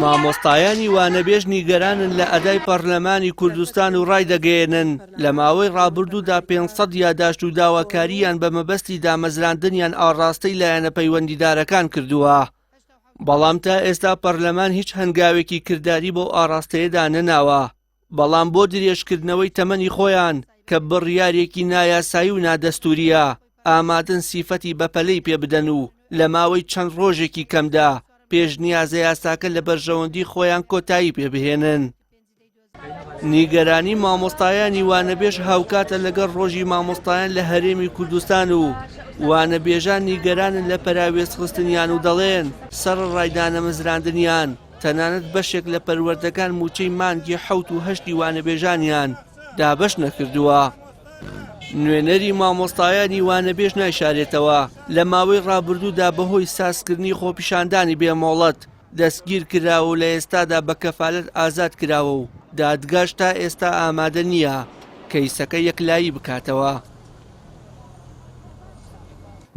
مامۆستایانی وانەبێژ نیگەرانن لە ئەدای پەرلەمانی کوردستان و ڕای دەگەێنن لە ماوەی ڕابردوودا 500 یاداشت و داواکاریان بە مەبەستی دامەزراندنیان ئاڕاستەی لایەنە پەیوەندیدارەکان کردووە. بەڵام تا ئێستا پەرلەمان هیچ هەنگاوێکی کردداری بۆ ئاڕاستەیەدا نەناوە. بەڵام بۆ درێژکردنەوەی تەمەنی خۆیان کە بڕیارێکی نایاسایی و نادەستوریە ئامادەن سیفەتی بەپەلەی پێ بدەن و لە ماوەی چەند ڕۆژێکی کەمدا پێشنیازە یاساکە لە بەرژەوەندی خۆیان کۆتایی پێبهێنن. نیگەرانی مامۆستایانی وانەبێژ هاوکاتە لەگەڵ ڕۆژی مامۆستایان لە هەرێمی کوردستان و وانەبێژان نیگەرانن لە پەراوێزخستنیان و دەڵێن سەر ڕایدانەمەزراندنیان تەنانەت بەشێک لە پەروەردەکان موچەی مانگی 7 و 8 وانەبێژانیان دابەش نەکردووە. نوێنەری مامۆستایانی وانەبێژ نایشارێتەوە لە ماوەی ڕابردوودا بەهۆی سازکردنی خۆپیشاندانی بێمۆڵەت دەستگیر کراوە و لە ئێستادا بە کەفالەت ئازاد کراوە و دادگاش تا ئێستا ئامادە نییە کەیسەکە یەکلایی بکاتەوە.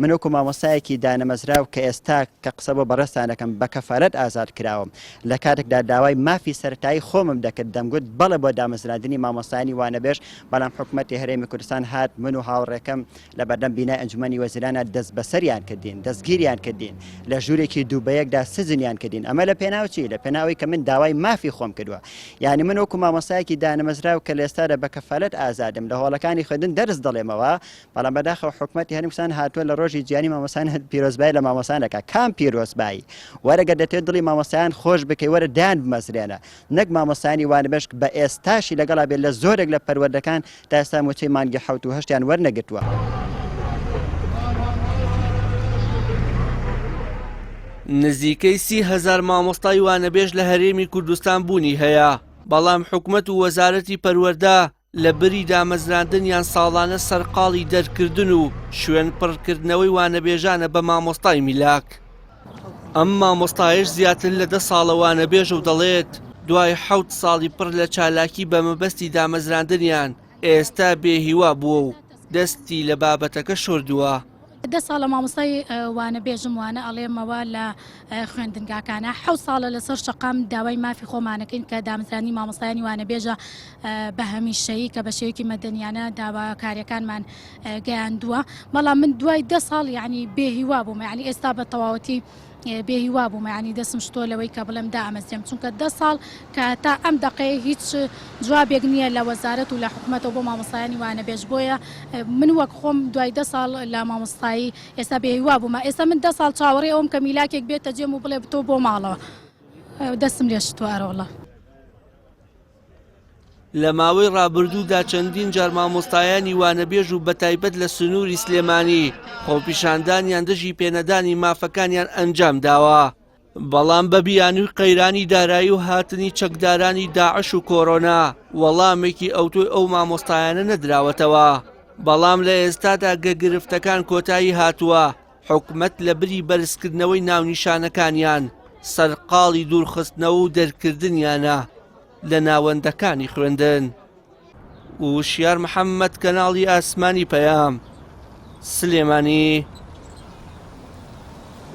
من وەکو مامۆستایەکی دانەمەزراو کە ئێستا کە قسە بۆ بەڕێستانەکەم بە کەفالەت ئازاد کراوم لە کاتێکدا داوای مافی سەرەتایی خۆمم دەکرد دەمگوت بەڵێ بۆ دامەزراندنی مامۆستایانی وانەبێژ، بەڵام حکوومەتی هەرێمی کوردستان هات من و هاوڕێکەم لە بەردەم بینای ئەنجومەنی وەزیرانە دەست بەسەریان کردین، دەستگیریان کردین، لە ژوورێکی دووبەیەکدا سزنیان کردین. ئەمە لە پێناو چی؟ لە پێناوی کە من داوای مافی خۆم کردووە. یعنی من وەکو مامۆستایەکی دانەمەزراو کە لە ئێستادا بە کەفالەت ئازادم لە هۆڵەکانی خوێندن دەرس دەڵێمەوە، بەڵام بەداخەوە حکوومەتی هەرێمی کوردستان هاتووە لە ڕۆژی جیهانی مامۆستایان پیرۆزبایی لە مامۆستایان دەکات. کام پیرۆزبایی؟ وەرەگە دەتێت دڵی مامۆستایان خۆش بکەی وەرە دان بمەزرێنە، نەک مامۆستایانی وانەبێژ بە ئێستاشی لەگەڵا بێت لە زۆرێک لە پەروەردەکان تا ئێستا موچەی مانگی 7 و 8 وەرنەگرتووە. نزیکەی 30,000 مامۆستای وانەبێژ لە هەرێمی کوردستان بوونی هەیە، بەڵام حکوومەت و وەزارەتی پەروەردە لە بری دامەزراندنیان ساڵانە سەرقاڵی دەرکردن و شوێن پڕکردنەوەی وانەبێژانە بە مامۆستای میلاک. ئەم مامۆستایش زیاتر لە 10 ساڵە وانەبێژ و دەڵێت دوای 7 ساڵی پڕ لە چالاکی بە مەبەستی دامەزراندنیان ئێستا بێهیوا بووە و دەستی لە بابەتەکە شوردووە. 10 ساڵە مامۆستای وانەبێژم وانە ئەڵێمەوە لە خوێندنگاکانە 7 ساڵە لەسەر شەقام داوای مافی خۆمانەکەین کە دامەزرانی مامۆستایانی وانەبێژە بە هەمیشەیی کە بە شێوەیەکی مەدەنیانە داواکاریەکانمان گەیاندووە. بەڵام من دوای 10 ساڵ یعنی بێهیوا بووم، یعنی ئێستا بە تەواوەتی بێهیوا بووم، یعنی دەستم شتۆ لەوەی کە بڵێم دامەزرێم، چونکە 10 ساڵ کە تا ئەم دقەیە هیچ جوابێک نییە لە وەزارەت و لە حکوومەتەوە بۆ مامۆستایانی وانەبێژ. بۆیە من وەک خۆم دوای 10 ساڵ لە مامۆستایی ئێستا بێهیوا بوومە. ئێستا من 10 ساڵ چاوەڕێ ئەوم کە میلاکێک بێتە جێم و بڵێ بتۆ بۆ ماڵەوە، دەستم لێ شتووە ئەرۆڵە. لە ماوەی ڕابردوودا چەندین جار مامۆستایانی وانەبێژ و بەتایبەت لە سنووری سلێمانی خۆپیشاندانیان دژی پێنەدانی مافەکانیان ئەنجام داوە، بەڵام بە بیانووی قەیرانی دارایی و هاتنی چەکدارانی داعش و کۆرۆنا وەڵامێکی ئەوتۆی ئەو مامۆستایانە نەدراوەتەوە. بەڵام لە ئێستادا گەگرفتەکان کۆتایی هاتووە، حکوومەت لە بری بەرزکردنەوەی ناونیشانەکانیان سەرقاڵی دوورخستنەوە و دەرکردنیانە لە ناوەندەکانی خوێندن. وشیار محەممەد، کەناڵی ئاسمانی پەیام، سلێمانی.